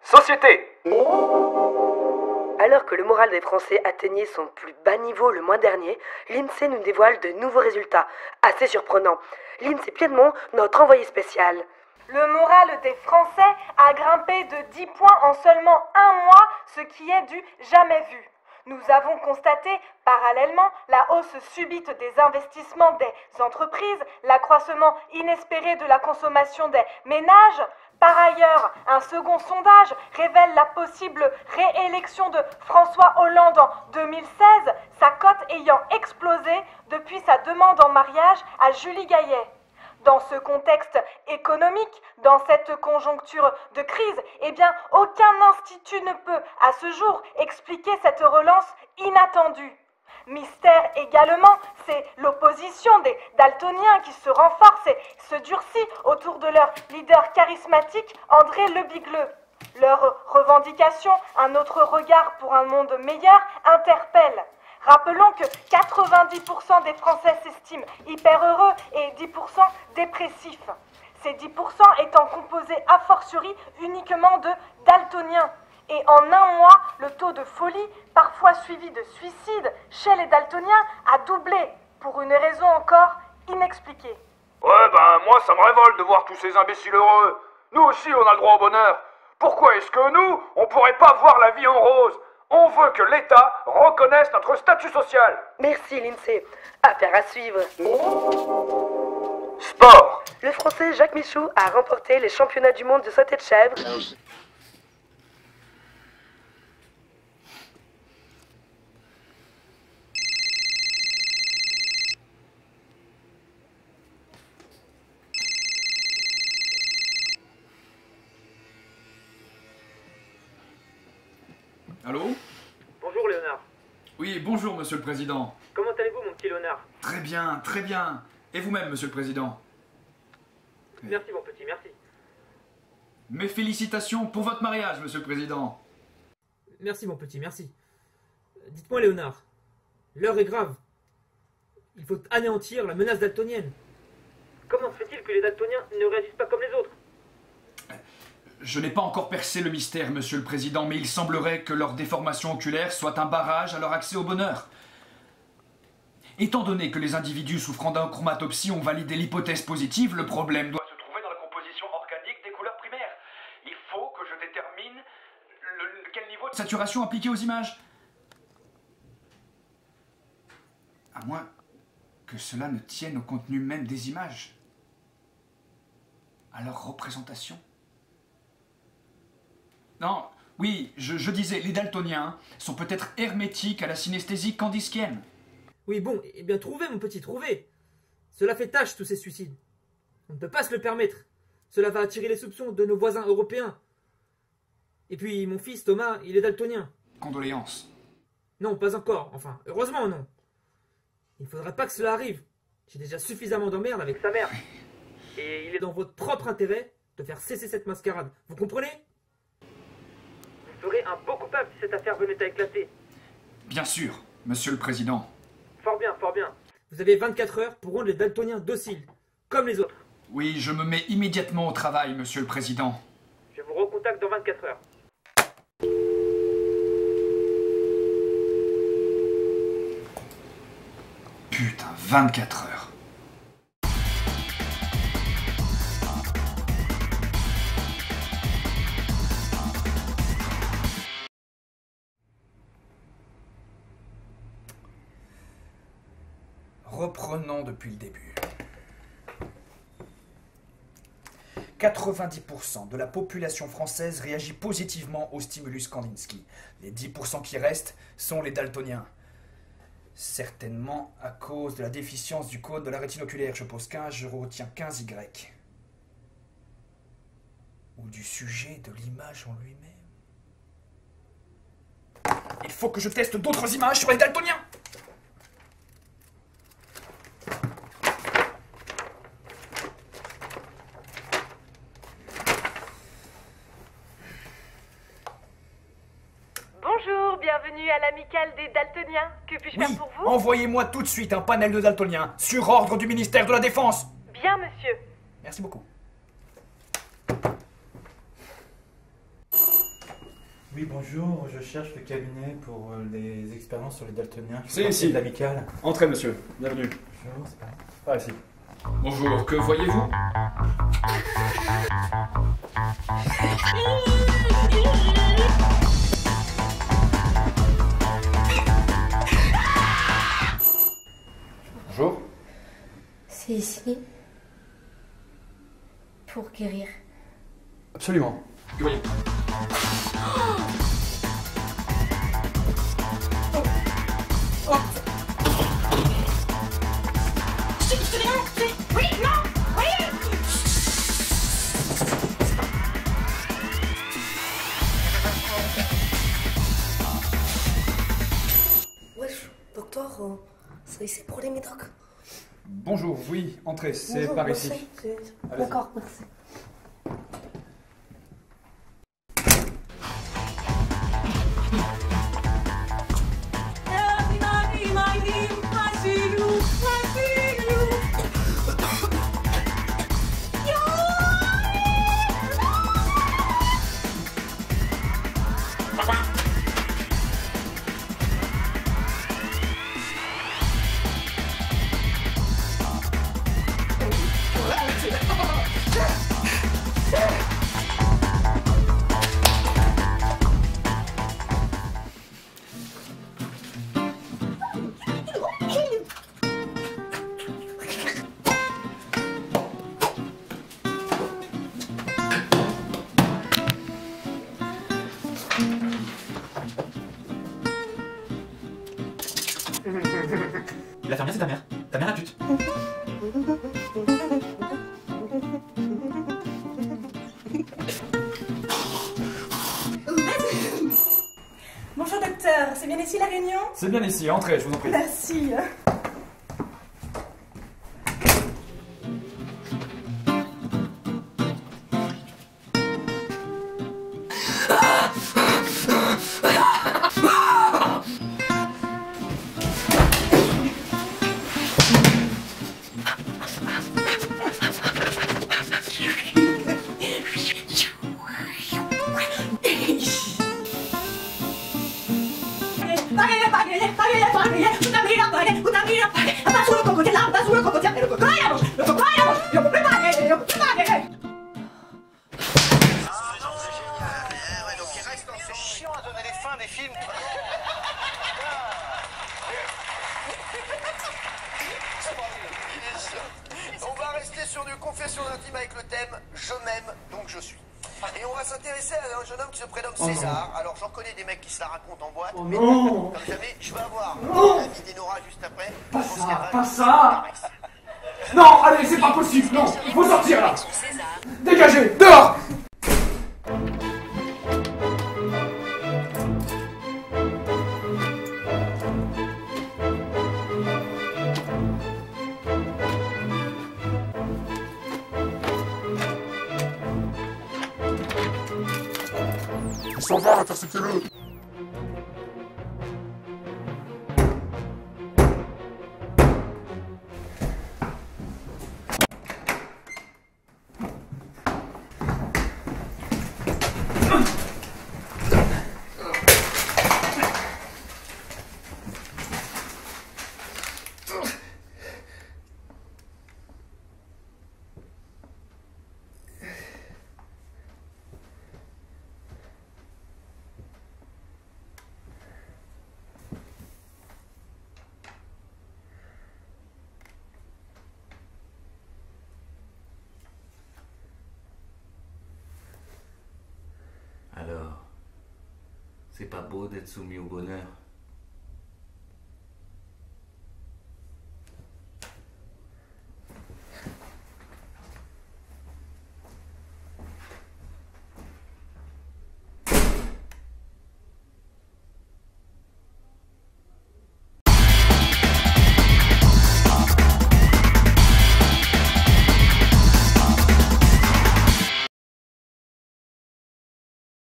Société. Alors que le moral des Français atteignait son plus bas niveau le mois dernier, l'INSEE nous dévoile de nouveaux résultats, assez surprenants. L'INSEE Piedmont, notre envoyé spécial. Le moral des Français a grimpé de 10 points en seulement un mois, ce qui est du jamais vu. Nous avons constaté parallèlement la hausse subite des investissements des entreprises, l'accroissement inespéré de la consommation des ménages. Par ailleurs, un second sondage révèle la possible réélection de François Hollande en 2016, sa cote ayant explosé depuis sa demande en mariage à Julie Gaillet. Dans ce contexte économique, dans cette conjoncture de crise, aucun institut ne peut, à ce jour, expliquer cette relance inattendue. Mystère également, c'est l'opposition des daltoniens qui se renforce et se durcit autour de leur leader charismatique, André Le Bigleux. Leur revendication, un autre regard pour un monde meilleur, interpelle. Rappelons que 90% des Français s'estiment hyper heureux et 10% dépressifs. Ces 10% étant composés a fortiori uniquement de daltoniens. Et en un mois, le taux de folie, parfois suivi de suicide, chez les daltoniens a doublé, pour une raison encore inexpliquée. Ouais, moi ça me révolte de voir tous ces imbéciles heureux. Nous aussi on a le droit au bonheur. Pourquoi est-ce que nous, on pourrait pas voir la vie en rose? On veut que l'État reconnaisse notre statut social. Merci l'INSEE. Affaire à suivre. Sport. Le Français Jacques Michou a remporté les championnats du monde de sauter de chèvre. Allô? Bonjour Léonard. Oui, bonjour Monsieur le Président. Comment allez-vous mon petit Léonard? Très bien, très bien. Et vous-même, Monsieur le Président? Merci mon petit, merci. Mes félicitations pour votre mariage, Monsieur le Président. Merci mon petit, merci. Dites-moi Léonard, l'heure est grave. Il faut anéantir la menace daltonienne. Comment se fait-il que les daltoniens ne réagissent pas comme les autres? Je n'ai pas encore percé le mystère, Monsieur le Président, mais il semblerait que leur déformation oculaire soit un barrage à leur accès au bonheur. Étant donné que les individus souffrant d'inchromatopsie ont validé l'hypothèse positive, le problème doit se trouver dans la composition organique des couleurs primaires. Il faut que je détermine quel niveau de saturation appliqué aux images. À moins que cela ne tienne au contenu même des images, à leur représentation. Non, oui, je disais, les daltoniens sont peut-être hermétiques à la synesthésie candiskienne. Oui bon, eh bien trouvez mon petit, trouvez. Cela fait tâche tous ces suicides. On ne peut pas se le permettre. Cela va attirer les soupçons de nos voisins européens. Et puis mon fils Thomas, il est daltonien. Condoléances. Non, pas encore, enfin, heureusement non. Il ne faudrait pas que cela arrive. J'ai déjà suffisamment d'emmerde avec sa mère. Et il est dans votre propre intérêt de faire cesser cette mascarade. Vous comprenez? Vous ferez un beau coupable si cette affaire venait à éclater. Bien sûr, Monsieur le Président. Fort bien, fort bien. Vous avez 24 heures pour rendre les daltoniens dociles, comme les autres. Oui, je me mets immédiatement au travail, Monsieur le Président. Je vous recontacte dans 24 heures. Putain, 24 heures. Reprenons depuis le début. 90% de la population française réagit positivement au stimulus Kandinsky. Les 10% qui restent sont les daltoniens. Certainement à cause de la déficience du cône de la rétine oculaire. Je pose 15, je retiens 15Y. Ou du sujet de l'image en lui-même. Il faut que je teste d'autres images sur les daltoniens. Bonjour, bienvenue à l'amicale des daltoniens. Que puis-je faire pour vous? Envoyez-moi tout de suite un panel de daltoniens, sur ordre du ministère de la Défense. Bien, monsieur. Merci beaucoup. Oui, bonjour, je cherche le cabinet pour les expériences sur les daltoniens. C'est Je ici. de l'amicale. Entrez, monsieur. Bienvenue. Bonjour, c'est par ici. Bonjour, que voyez-vous? Bonjour. C'est ici pour guérir. Absolument. Que voyez-vous? Wesh, docteur, c'est ici pour les médocs. Bonjour, oui, entrez, c'est Bonjour, par merci. ici. Allez-y. D'accord, merci. L'infirmière, c'est ta mère. Ta mère la pute. Bonjour docteur, c'est bien ici la réunion? C'est bien ici, entrez, je vous en prie. Merci. On va rester sur du confession intime avec le thème Je m'aime, donc je suis. Et on va s'intéresser à un jeune homme qui se prénomme César. Alors j'en connais des mecs qui se la racontent en boîte. Mais comme jamais, je vais avoir la vie d'Enora juste après. Pas ça, pas ça. Non, allez, c'est pas possible, non, il faut sortir là. Dégagez, dehors. Il s'en va, interceptez-le! Alors, c'est pas beau d'être soumis au bonheur.